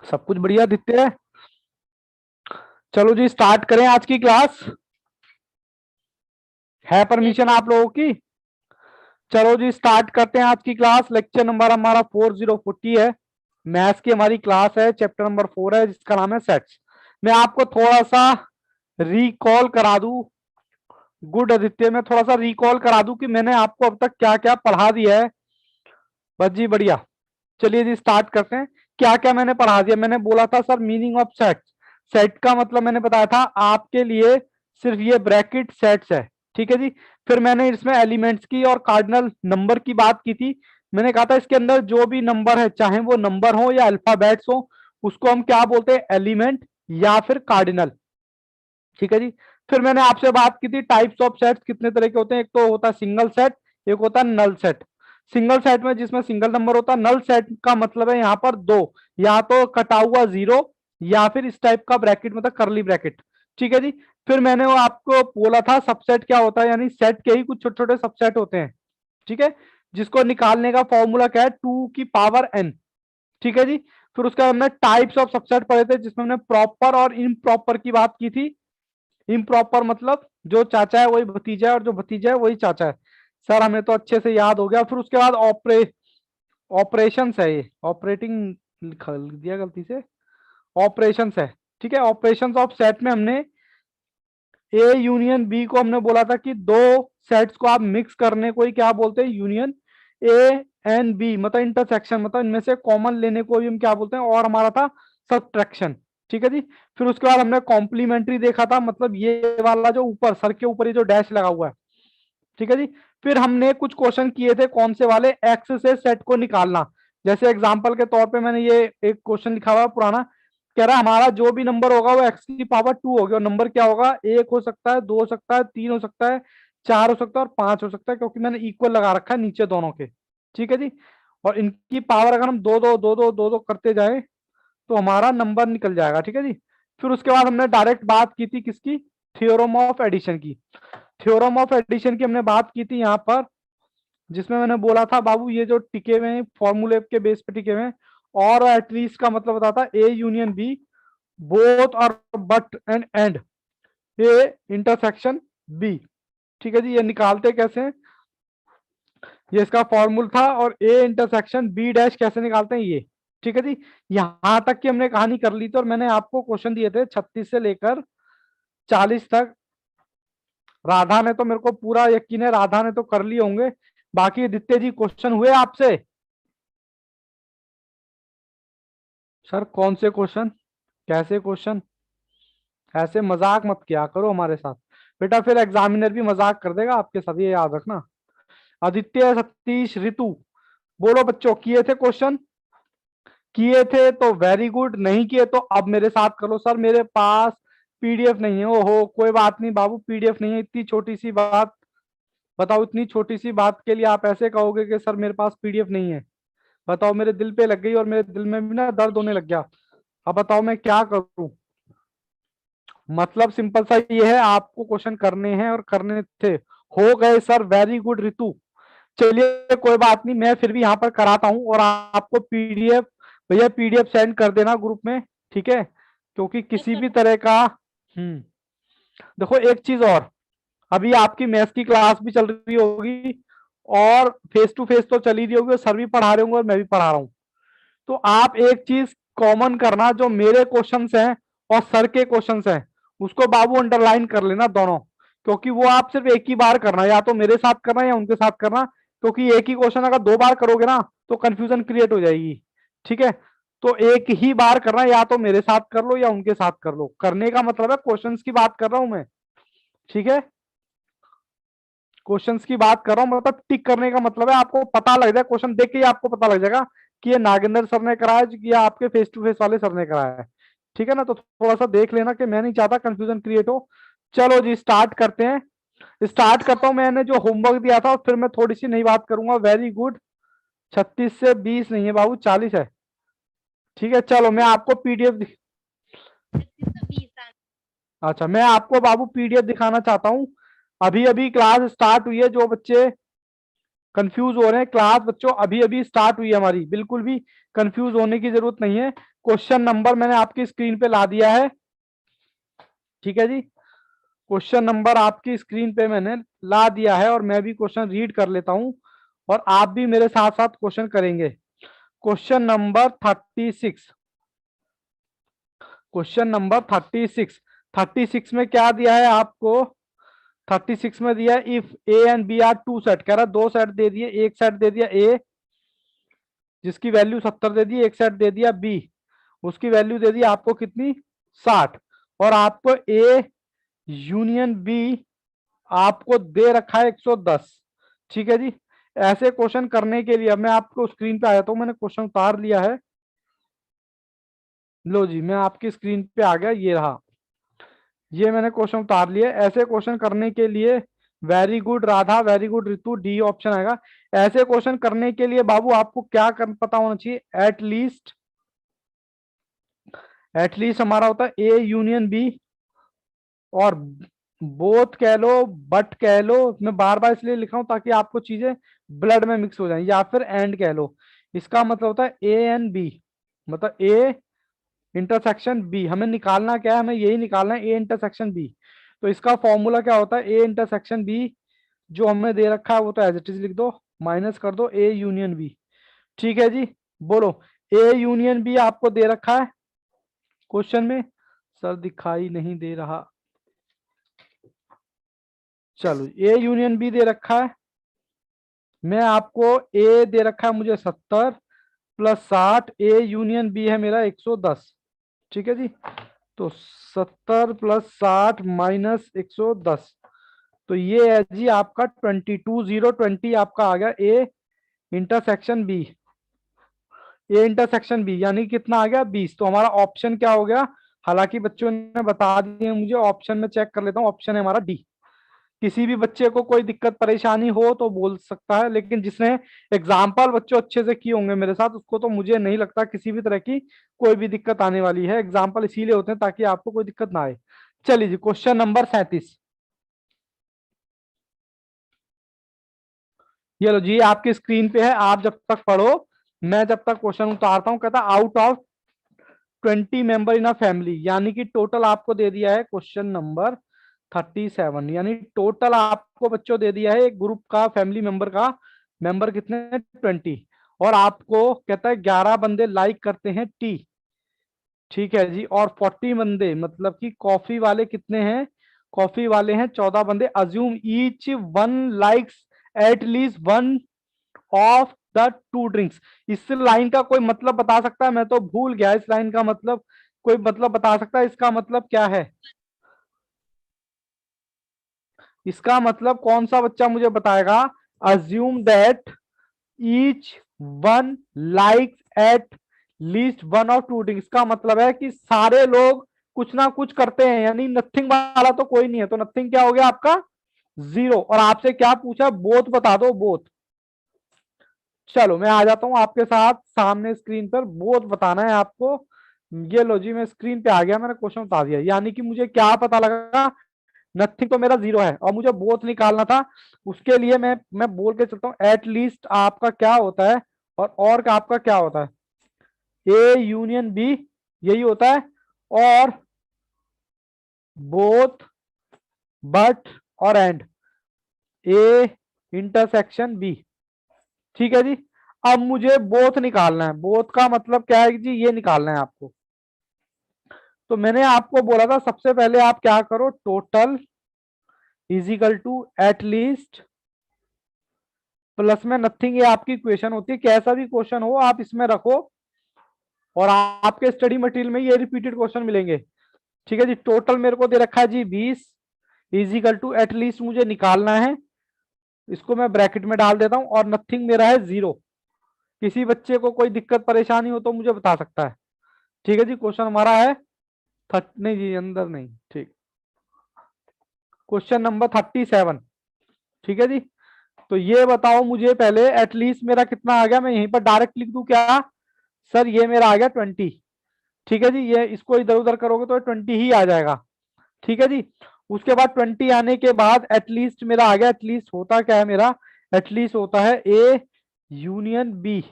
सब कुछ बढ़िया दिखते हैं। चलो जी स्टार्ट करें आज की क्लास। है परमिशन आप लोगों की? चलो जी स्टार्ट करते हैं आज की क्लास। लेक्चर नंबर हमारा 4040 है। मैथ्स की हमारी क्लास है, चैप्टर नंबर 4 है जिसका नाम है सेट्स। मैं आपको थोड़ा सा रिकॉल करा दूं। गुड आदित्य, मैं थोड़ा सा रिकॉल करा दूं कि मैंने आपको अब तक क्या क्या पढ़ा दिया है। बस जी बढ़िया। चलिए जी स्टार्ट करते हैं। क्या क्या मैंने पढ़ा दिया? मैंने बोला था sir meaning of set. Set का मतलब मैंने बताया था आपके लिए सिर्फ ये ब्रैकेट सेट्स है। ठीक है जी। फिर मैंने इसमें एलिमेंट्स की और कार्डिनल नंबर की बात की थी। मैंने कहा था इसके अंदर जो भी नंबर है, चाहे वो नंबर हो या अल्फाबेट्स हो, उसको हम क्या बोलते हैं? एलिमेंट या फिर कार्डिनल। ठीक है जी। फिर मैंने आपसे बात की थी टाइप्स ऑफ सेट्स कितने तरह के होते हैं। एक तो होता है सिंगल सेट, एक होता है नल सेट। सिंगल सेट में जिसमें सिंगल नंबर होता है। नल सेट का मतलब है यहाँ पर दो, या तो कटा हुआ जीरो या फिर इस टाइप का ब्रैकेट, मतलब करली ब्रैकेट। ठीक है जी। फिर मैंने वो आपको बोला था सबसेट क्या होता है, यानी सेट के ही कुछ छोटे छोटे सबसेट होते हैं। ठीक है। जिसको निकालने का फॉर्मूला क्या है? 2 की पावर n। ठीक है जी। फिर उसका हमने टाइप्स ऑफ सबसेट पढ़े थे जिसमें हमने प्रॉपर और इम्प्रॉपर की बात की थी। इम्प्रॉपर मतलब जो चाचा है वही भतीजा है और जो भतीजा है वही चाचा है। सर हमें तो अच्छे से याद हो गया। फिर उसके बाद ऑपरेशंस है, ये ऑपरेटिंग लिख दिया गलती से, ऑपरेशंस है। ठीक है। ऑपरेशंस ऑफ सेट में हमने ए यूनियन बी को हमने बोला था कि दो सेट्स को आप मिक्स करने को ही क्या बोलते हैं? यूनियन। ए एंड बी मतलब इंटरसेक्शन, मतलब इनमें से कॉमन लेने को भी हम क्या बोलते हैं? और हमारा था सब्ट्रैक्शन। ठीक है जी। फिर उसके बाद हमने कॉम्प्लीमेंट्री देखा था, मतलब ये वाला जो ऊपर सर के ऊपर ये जो डैश लगा हुआ है। ठीक है जी। फिर हमने कुछ क्वेश्चन किए थे, कौन से वाले? एक्स से सेट को निकालना। जैसे एग्जांपल के तौर पे मैंने ये एक क्वेश्चन लिखा हुआ है पुराना। कह रहा है हमारा जो भी नंबर होगा वो x की पावर 2 होगी, और नंबर क्या होगा? एक हो सकता है, दो हो सकता है, तीन हो सकता है, चार हो सकता है और पांच हो सकता है, क्योंकि मैंने इक्वल लगा रखा है नीचे दोनों के। ठीक है जी। और इनकी पावर अगर हम दो दो दो दो दो दो करते जाए तो हमारा नंबर निकल जाएगा। ठीक है जी। फिर उसके बाद हमने डायरेक्ट बात की थी किसकी? थ्योरम ऑफ एडिशन की। थ्योरम ऑफ एडिशन की हमने बात की थी यहाँ पर, जिसमें मैंने बोला था बाबू ये जो टिके हुए हैं फॉर्मूले के बेस पे टिके हुए हैं, और एटलीस्ट का मतलब बताता ए यूनियन बी, बोथ और but and A intersection B. ठीक है जी। ये निकालते कैसे हैं? ये इसका फॉर्मूला था। और ए इंटरसेक्शन बी डैश कैसे निकालते हैं ये। ठीक है जी। यहां तक की हमने कहानी कर ली थी, और मैंने आपको क्वेश्चन दिए थे 36 से लेकर 40 तक। राधा ने तो, मेरे को पूरा यकीन है राधा ने तो कर लिए होंगे। बाकी आदित्य जी क्वेश्चन हुए आपसे? सर कौन से क्वेश्चन? कैसे क्वेश्चन? ऐसे मजाक मत किया करो हमारे साथ बेटा, फिर एग्जामिनर भी मजाक कर देगा आपके साथ, ये याद रखना। आदित्य, सतीश, रितु, बोलो बच्चों, किए थे क्वेश्चन? किए थे तो वेरी गुड, नहीं किए तो अब मेरे साथ करो। सर मेरे पास पीडीएफ नहीं है। ओहो कोई बात नहीं बाबू, पीडीएफ नहीं है, इतनी छोटी सी बात बताओ। इतनी छोटी सी बात के लिए आप ऐसे कहोगे कि सर मेरे पास पीडीएफ नहीं है? बताओ, मेरे दिल पे लग गई और मेरे दिल में भी ना दर्द होने लग गया। अब बताओ मैं क्या करूं? मतलब सिंपल सा ये है, आपको क्वेश्चन करने हैं और करने थे। हो गए सर, वेरी गुड रितु। चलिए कोई बात नहीं, मैं फिर भी यहाँ पर कराता हूँ, और आपको पीडीएफ, भैया पीडीएफ सेंड कर देना ग्रुप में। ठीक है। क्योंकि किसी भी तरह का देखो एक चीज और, अभी आपकी मैथ्स की क्लास भी चल रही होगी, और फेस टू फेस तो चली रही होगी, और सर भी पढ़ा रहे होंगे और मैं भी पढ़ा रहा हूँ। तो आप एक चीज कॉमन करना, जो मेरे क्वेश्चंस हैं और सर के क्वेश्चंस हैं उसको बाबू अंडरलाइन कर लेना दोनों। क्योंकि वो आप सिर्फ एक ही बार करना, या तो मेरे साथ करना या उनके साथ करना। क्योंकि एक ही क्वेश्चन अगर दो बार करोगे ना तो कंफ्यूजन क्रिएट हो जाएगी। ठीक है। तो एक ही बार करना, या तो मेरे साथ कर लो या उनके साथ कर लो। करने का मतलब है क्वेश्चंस की बात कर रहा हूं मैं। ठीक है। क्वेश्चंस की बात कर रहा हूं, मतलब टिक करने का मतलब है आपको पता लग जाए, क्वेश्चन देख के ही आपको पता लग जाएगा कि ये नागेंद्र सर ने कराया है या आपके फेस टू फेस वाले सर ने कराया है। ठीक है ना? तो थोड़ा सा देख लेना कि मैं नहीं चाहता कंफ्यूजन क्रिएट हो। चलो जी स्टार्ट करते हैं। स्टार्ट करता हूं। मैंने जो होमवर्क दिया था फिर मैं थोड़ी सी नई बात करूंगा। Very good. 36 से 20 नहीं है बाबू, 40 है। ठीक है। चलो मैं आपको पीडीएफ, अच्छा मैं आपको बाबू पीडीएफ दिखाना चाहता हूं। अभी अभी क्लास स्टार्ट हुई है। जो बच्चे कंफ्यूज हो रहे हैं, क्लास बच्चों अभी अभी स्टार्ट हुई है हमारी, बिल्कुल भी कंफ्यूज होने की जरूरत नहीं है। क्वेश्चन नंबर मैंने आपकी स्क्रीन पे ला दिया है, ठीक है जी। क्वेश्चन नंबर आपकी स्क्रीन पे मैंने ला दिया है और मैं भी क्वेश्चन रीड कर लेता हूं और आप भी मेरे साथ साथ क्वेश्चन करेंगे। Question number 36, question number 36। 36 में क्या दिया है आपको? 36 में दिया if A and B are two set, कह रहा दो सेट दे दिए, एक सेट दे दिया ए जिसकी वैल्यू 70 दे दी, एक सेट दे दिया बी उसकी वैल्यू दे दी आपको कितनी, 60, और आपको ए यूनियन बी आपको दे रखा है 110, ठीक है जी। ऐसे क्वेश्चन करने के लिए अब मैं आपको स्क्रीन पे आया तो मैंने क्वेश्चन उतार लिया है, लो जी मैं आपकी स्क्रीन पे आ गया, ये रहा, ये मैंने क्वेश्चन उतार लिया। ऐसे क्वेश्चन करने के लिए very good Radha, very good Ritu, D option आएगा। ऐसे क्वेश्चन करने के लिए बाबू आपको क्या पता होना चाहिए, एटलीस्ट हमारा होता है ए यूनियन बी, और बोथ कह लो बट कह लो, मैं बार बार इसलिए लिखा हूं ताकि आपको चीजें ब्लड में मिक्स हो जाए, या फिर एंड कह लो। इसका मतलब होता है ए एंड बी, मतलब ए इंटरसेक्शन बी। हमें निकालना क्या है, हमें यही निकालना है ए इंटरसेक्शन बी। तो इसका फॉर्मूला क्या होता है, ए इंटरसेक्शन बी जो हमें दे रखा है वो तो एज इट इज लिख दो, माइनस कर दो ए यूनियन बी, ठीक है जी। बोलो, ए यूनियन बी आपको दे रखा है क्वेश्चन में, सर दिखाई नहीं दे रहा, चलो ए यूनियन बी दे रखा है, मैं आपको ए दे रखा है मुझे 70 प्लस 60, ए यूनियन बी है मेरा 110, ठीक है जी। तो 70 प्लस 60 माइनस 110, तो ये है जी आपका 22, 020 आपका आ गया A intersection B, A intersection B यानी कितना आ गया 20। तो हमारा ऑप्शन क्या हो गया, हालांकि बच्चों ने बता दिए मुझे, ऑप्शन में चेक कर लेता हूँ, ऑप्शन है हमारा डी। किसी भी बच्चे को कोई दिक्कत परेशानी हो तो बोल सकता है, लेकिन जिसने एग्जाम्पल बच्चों अच्छे से किए होंगे मेरे साथ उसको तो मुझे नहीं लगता किसी भी तरह की कोई भी दिक्कत आने वाली है। एग्जाम्पल इसीलिए होते हैं ताकि आपको कोई दिक्कत ना आए। चलिए जी क्वेश्चन नंबर 37, ये लो जी आपकी स्क्रीन पे है, आप जब तक पढ़ो मैं जब तक क्वेश्चन उतारता हूं। कहता out of 20 member in a family, यानी कि टोटल आपको दे दिया है क्वेश्चन नंबर 37, यानी टोटल आपको बच्चों दे दिया है एक ग्रुप का, फैमिली मेंबर का मेंबर कितने 20, और आपको कहता है 11 बंदे लाइक करते हैं टी, ठीक है जी, और 40 बंदे मतलब कि कॉफी वाले कितने हैं, कॉफी वाले हैं 14 बंदे। Assume each one likes at least one of the two drinks. इस लाइन का कोई मतलब बता सकता है, मैं तो भूल गया इस लाइन का मतलब, कोई मतलब बता सकता है इसका मतलब क्या है, इसका मतलब कौन सा बच्चा मुझे बताएगा। Assume that each one likes at least one और टू ड्रिंक्स, इसका मतलब है कि सारे लोग कुछ ना कुछ करते हैं, यानी नथिंग वाला तो कोई नहीं है, तो नथिंग क्या हो गया आपका 0। और आपसे क्या पूछा, बोथ बता दो, बोथ। चलो मैं आ जाता हूं आपके साथ सामने स्क्रीन पर, बोथ बताना है आपको। ये लो जी मैं स्क्रीन पे आ गया, मैंने क्वेश्चन बता दिया, यानी कि मुझे क्या पता लगा, नथिंग तो मेरा 0 है और मुझे बोथ निकालना था। उसके लिए मैं बोल के चलता हूँ, एट लीस्ट आपका क्या होता है और का आपका क्या होता है, ए यूनियन बी यही होता है, और बोथ बट और एंड ए इंटरसेक्शन बी, ठीक है जी। अब मुझे बोथ निकालना है, बोथ का मतलब क्या है जी, ये निकालना है आपको। तो मैंने आपको बोला था सबसे पहले आप क्या करो, total is equal to at least plus में नथिंग, ये आपकी इक्वेशन होती है, कैसा भी क्वेश्चन हो आप इसमें रखो और आपके स्टडी मटेरियल में ये रिपीटेड क्वेश्चन मिलेंगे, ठीक है जी। टोटल मेरे को दे रखा है जी 20 इजिकल टू एटलीस्ट मुझे निकालना है, इसको मैं ब्रैकेट में डाल देता हूं, और नथिंग मेरा है 0। किसी बच्चे को कोई दिक्कत परेशानी हो तो मुझे बता सकता है, ठीक है जी। क्वेश्चन हमारा है नहीं जी अंदर नहीं, ठीक, क्वेश्चन नंबर 37, ठीक है जी। तो ये बताओ मुझे पहले एटलीस्ट मेरा कितना आ गया, मैं यहीं पर डायरेक्ट लिख दूं क्या, सर ये मेरा आ गया 20, ठीक है जी। ये इसको इधर उधर करोगे तो 20 ही आ जाएगा, ठीक है जी। उसके बाद 20 आने के बाद एटलीस्ट मेरा आ गया, एटलीस्ट होता क्या है मेरा, एटलीस्ट होता है ए यूनियन बी,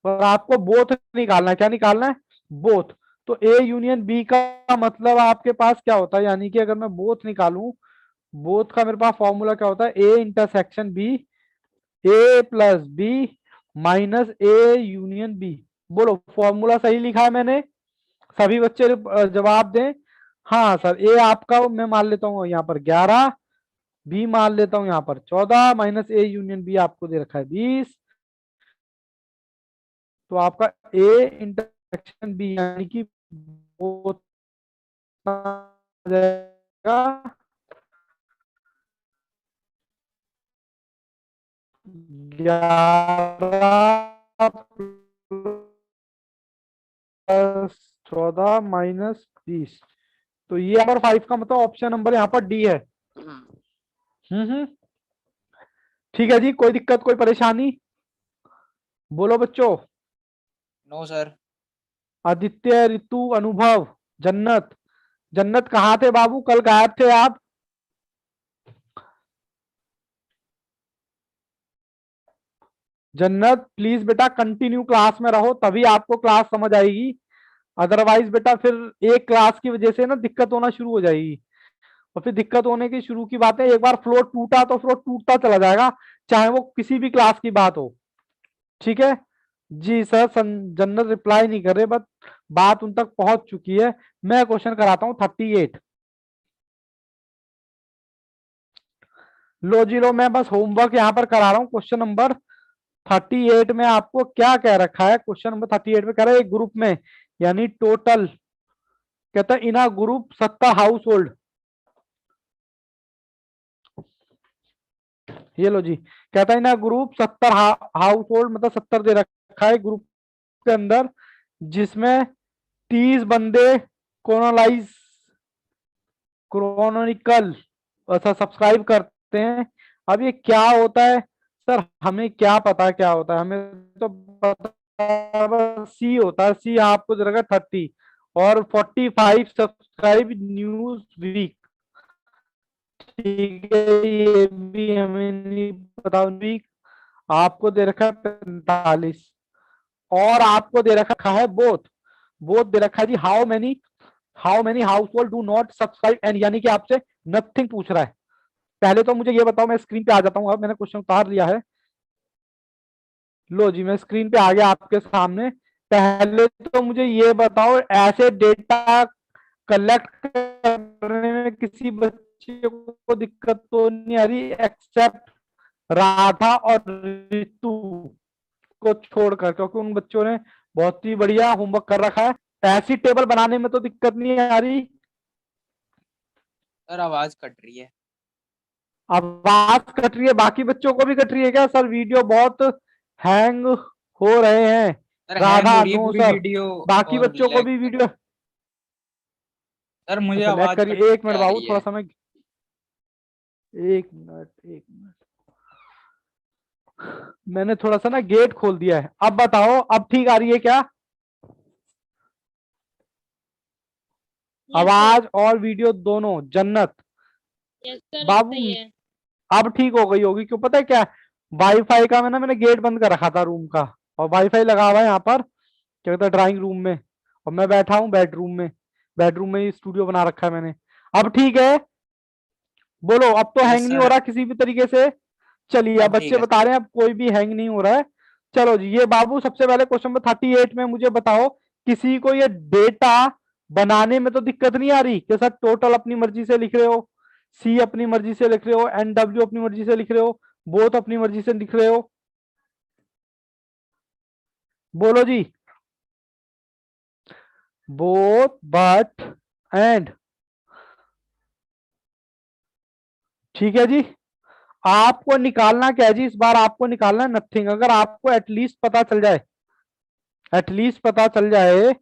और आपको बोथ निकालना है। क्या निकालना है? बोथ। तो ए यूनियन बी का मतलब आपके पास क्या होता है, यानी कि अगर मैं बोथ निकालूं, बोथ का मेरे पास फॉर्मूला क्या होता है, A intersection B, A plus B minus A union B. बोलो फॉर्मूला सही लिखा है मैंने? सभी बच्चे जवाब दें। हाँ सर, ए आपका मैं मान लेता हूँ यहाँ पर 11, बी मान लेता हूँ यहाँ पर 14, माइनस ए यूनियन बी आपको दे रखा है 20। तो आपका ए इंटरसेक्शन बी यानी कि वो जाएगा 11 प्लस 14 माइनस 20। तो ये नंबर 5 का मतलब ऑप्शन नंबर यहाँ पर डी है। हम्म। ठीक है जी, कोई दिक्कत कोई परेशानी? बोलो बच्चों। No sir. आदित्य, ऋतु, अनुभव, जन्नत। जन्नत कहाँ थे बाबू, कल गायब थे आप? जन्नत प्लीज बेटा कंटिन्यू क्लास में रहो, तभी आपको क्लास समझ आएगी। अदरवाइज बेटा फिर एक क्लास की वजह से ना दिक्कत होना शुरू हो जाएगी, और फिर दिक्कत होने की शुरू की बात है, एक बार फ्लो टूटा तो फ्लो टूटता चला जाएगा, चाहे वो किसी भी क्लास की बात हो। ठीक है जी सर। जन्नत रिप्लाई नहीं कर रहे, बट बात उन तक पहुंच चुकी है। मैं क्वेश्चन कराता हूँ 38। लो जी लो, मैं बस होमवर्क यहाँ पर करा रहा हूँ। क्वेश्चन नंबर 38 में आपको क्या कह रखा है? क्वेश्चन नंबर 38 में कह रहा है एक ग्रुप में, यानी टोटल, कहता है इन अ ग्रुप 70 हाउस होल्ड। ये लो जी, कहता है इन अ ग्रुप 70 हाउस होल्ड, मतलब 70 दे रखा है ग्रुप के अंदर, जिसमें 30 बंदे क्रोनोलाइज क्रोनोनिकल सब्सक्राइब करते हैं। अब ये क्या होता है सर? हमें क्या पता क्या होता है, हमें तो पता सी होता है। सी आपको जगह 30 और 45 सब्सक्राइब न्यूज वीक। ठीक है, ये भी हमें नहीं पता। वीक आपको दे रखा है 45, और आपको दे रखा है बोथ। बोथ दे रखा है जी how many household do not subscribe and, यानी कि आपसे नथिंग पूछ रहा है। पहले तो मुझे ये बताओ, मैं स्क्रीन पे आ जाता हूँ, अब मैंने क्वेश्चन उतार लिया है। लो जी, मैं स्क्रीन पे आ गया आपके सामने। पहले तो मुझे ये बताओ, ऐसे डेटा कलेक्ट करने में किसी बच्चे को दिक्कत तो नहीं आ रही, एक्सेप्ट राधा और ऋतु को छोड़कर, क्योंकि उन बच्चों ने बहुत ही बढ़िया होमवर्क कर रखा है। ऐसी टेबल बनाने में तो दिक्कत नहीं आ रही? सर आवाज कट रही है। आवाज कट रही है? बाकी बच्चों को भी कट रही है क्या सर? वीडियो बहुत हैंग हो रहे हैं। सर हैंग हो राधा रही है नो पूरी सर, वीडियो। बाकी और बच्चों को लैग भी कर वीडियो। सर मुझे अच्छा लैग आवाज कट करिए, कट एक के मिनट आ बाबू, रही थोड़ा है। समय। एक मिनट एक मिनट, मैंने थोड़ा सा ना गेट खोल दिया है। अब बताओ, अब ठीक आ रही है क्या यस सर। आवाज और वीडियो दोनों? जन्नत यस सर, अब बाबू सही है। अब ठीक हो गई होगी, क्यों पता है क्या? वाईफाई का मैंने गेट बंद कर रखा था रूम का, और वाईफाई लगा हुआ है यहाँ पर, क्या कहता है, ड्राइंग रूम में, और मैं बैठा हूँ बेडरूम में। बेडरूम में ही स्टूडियो बना रखा है मैंने। अब ठीक है? बोलो, अब तो यस हैंग नहीं हो सर। रहा किसी भी तरीके से? चलिए, अब अब ठीक बच्चे है बता सर। रहे हैं अब कोई भी हैंग नहीं हो रहा है। चलो जी, ये बाबू सबसे पहले क्वेश्चन नंबर 38 में मुझे बताओ, किसी को ये डेटा बनाने में तो दिक्कत नहीं आ रही कि सर टोटल अपनी मर्जी से लिख रहे हो, सी अपनी मर्जी से लिख रहे हो, एनडब्ल्यू अपनी मर्जी से लिख रहे हो, बोथ अपनी मर्जी से लिख रहे हो? बोलो जी। Both, but, and. ठीक है जी। आपको निकालना क्या है जी इस बार? आपको निकालना है नथिंग। अगर आपको एटलीस्ट पता चल जाए, एटलीस्ट पता चल जाए,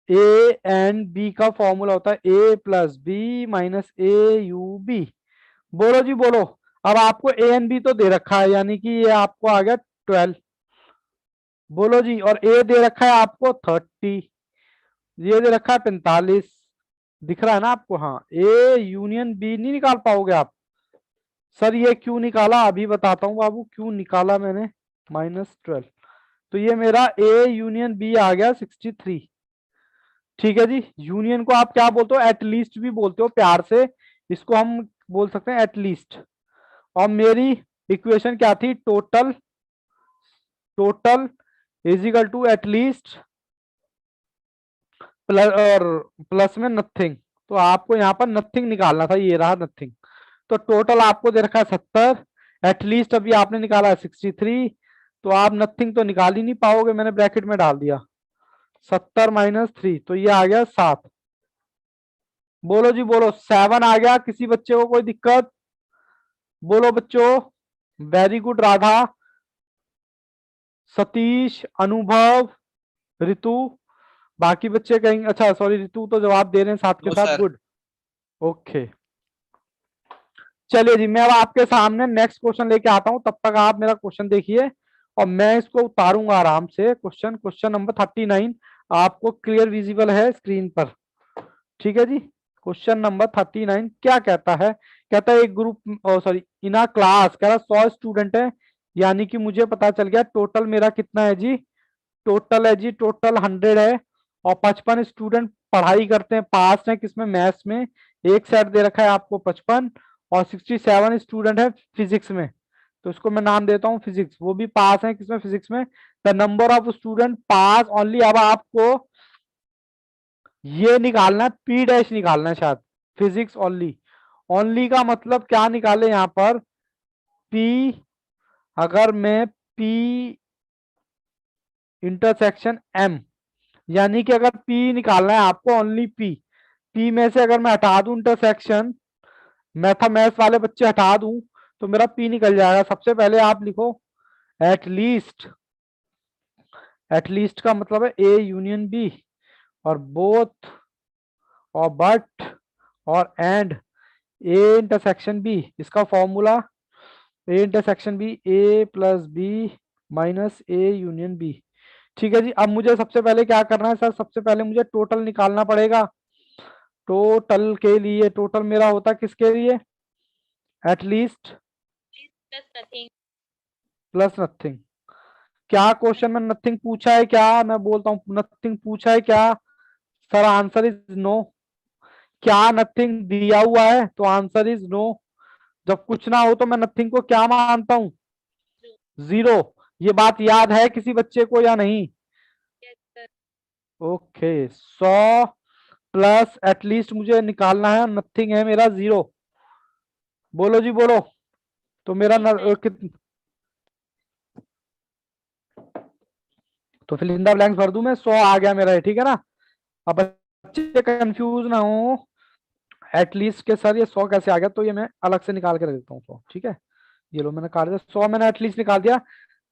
ए एंड बी का फॉर्मूला होता है A plus B minus A U B. बोलो जी बोलो। अब आपको ए एंड बी तो दे रखा है, यानी कि ये आपको आ गया 12। बोलो जी, और ए दे रखा है आपको 30, ये दे रखा है 45। दिख रहा है ना आपको? हाँ, ए यूनियन बी नहीं निकाल पाओगे आप? सर ये क्यों निकाला, अभी बताता हूँ बाबू क्यों निकाला मैंने। -12, तो ये मेरा ए यूनियन बी आ गया 63। ठीक है जी, यूनियन को आप क्या बोलते हो, एटलीस्ट भी बोलते हो प्यार से, इसको हम बोल सकते हैं एटलीस्ट। और मेरी इक्वेशन क्या थी, total is equal to at least plus और प्लस में नथिंग। तो आपको यहाँ पर नथिंग निकालना था, ये रहा नथिंग। तो टोटल आपको दे रखा है 70, एटलीस्ट अभी आपने निकाला है 63, तो आप नथिंग तो निकाल ही नहीं पाओगे, मैंने ब्रैकेट में डाल दिया 70 माइनस 3, तो ये आ गया 7। बोलो जी बोलो, 7 आ गया, किसी बच्चे को कोई दिक्कत? बोलो बच्चों, वेरी गुड राधा, सतीश, अनुभव, ऋतु, बाकी बच्चे कहेंगे, अच्छा सॉरी ऋतु तो जवाब दे रहे हैं साथ के नो साथ, सर। Good, okay. चलिए जी, मैं अब आपके सामने नेक्स्ट क्वेश्चन लेके आता हूं, तब तक आप मेरा क्वेश्चन देखिए और मैं इसको उतारूंगा आराम से। क्वेश्चन नंबर 39 आपको क्लियर विजिबल है स्क्रीन पर, ठीक है जी। क्वेश्चन नंबर 39 क्या कहता है, कहता है एक ग्रुप, सॉरी इन अ क्लास, कह रहा 100 स्टूडेंट है, यानी कि मुझे पता चल गया टोटल मेरा कितना है जी, टोटल है जी, टोटल 100 है, और 55 स्टूडेंट पढ़ाई करते हैं, पास है किसमें, मैथ्स में, एक सेट दे रखा है आपको 55, और 67 स्टूडेंट है फिजिक्स में, तो इसको मैं नाम देता हूं फिजिक्स, वो भी पास है किसमें, फिजिक्स में। The number of student pass only, अब आपको ये निकालना है, पी डैश निकालना है शायद, फिजिक्स ओनली, ओनली का मतलब क्या निकाले यहां पर, पी, अगर मैं पी इंटरसेक्शन एम, यानी कि अगर पी निकालना है आपको ओनली पी, पी में से अगर मैं हटा दूं इंटरसेक्शन, मैथमेटिक्स वाले बच्चे हटा दूं, तो मेरा पी निकल जाएगा। सबसे पहले आप लिखो एटलीस्ट, एटलीस्ट का मतलब है ए यूनियन बी, और बोथ, और बट, और एंड, ए इंटरसेक्शन बी, इसका formula A intersection B, A plus B minus A union B. ठीक है जी, अब मुझे सबसे पहले क्या करना है सर, सबसे पहले मुझे टोटल निकालना पड़ेगा। टोटल के लिए, टोटल मेरा होता है किसके लिए, at least plus nothing. Plus nothing. क्या क्वेश्चन में नथिंग पूछा है क्या, मैं बोलता हूँ नथिंग पूछा है क्या, सर आंसर इज नो। क्या नथिंग दिया हुआ है, तो आंसर इज नो। जब कुछ ना हो तो मैं नथिंग को क्या मानता हूं, जीरो। ये बात याद है किसी बच्चे को या नहीं? Yes sir. Okay, 100 plus at least मुझे निकालना है, नथिंग है मेरा 0। बोलो जी बोलो, तो मेरा तो फिल इन द ब्लैंक्स भर दूं मैं, 100 आ गया मेरा, ठीक है ना। अब बच्चे कंफ्यूज ना हो एटलीस्ट के सर ये 100 कैसे आ गया, तो ये मैं अलग से निकाल के रख देता हूँ 100, ठीक है। ये लो मैंने काट दिया, 100 मैंने एटलीस्ट निकाल दिया,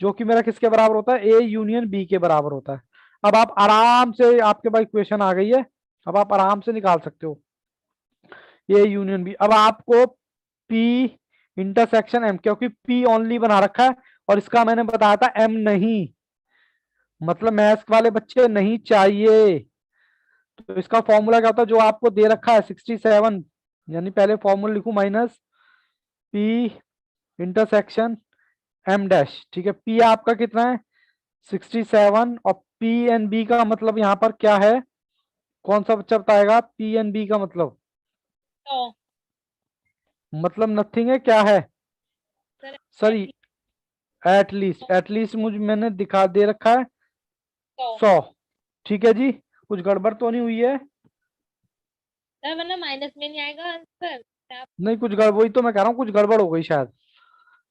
जो कि मेरा किसके बराबर होता है, ए यूनियन बी के बराबर होता है। अब आप आराम से, आपके पास इक्वेशन आ गई है, अब आप आराम से निकाल सकते हो ए यूनियन बी। अब आपको पी इंटरसेक्शन एम, क्योंकि पी ओनली बना रखा है और इसका मैंने बताया था एम नहीं, मतलब मैथ्स वाले बच्चे नहीं चाहिए। तो इसका फॉर्मूला क्या होता है, जो आपको दे रखा है 67, यानी पहले फॉर्मूला लिखू minus P intersection M dash, ठीक है। पी आपका कितना है 67, और पी एन बी का मतलब यहाँ पर क्या है, कौन सा बच्चा बताएगा, पी एन बी का मतलब, तो मतलब नथिंग है, क्या है सर सॉरी, एटलीस्ट मुझे मैंने दिखा दे रखा है तो 100, ठीक है जी। कुछ गड़बड़ तो नहीं हुई है? सर वरना माइनस में नहीं आएगा आंसर। आप नहीं कुछ गड़बड़, वही तो मैं कह रहा हूँ, कुछ गड़बड़ हो गई शायद,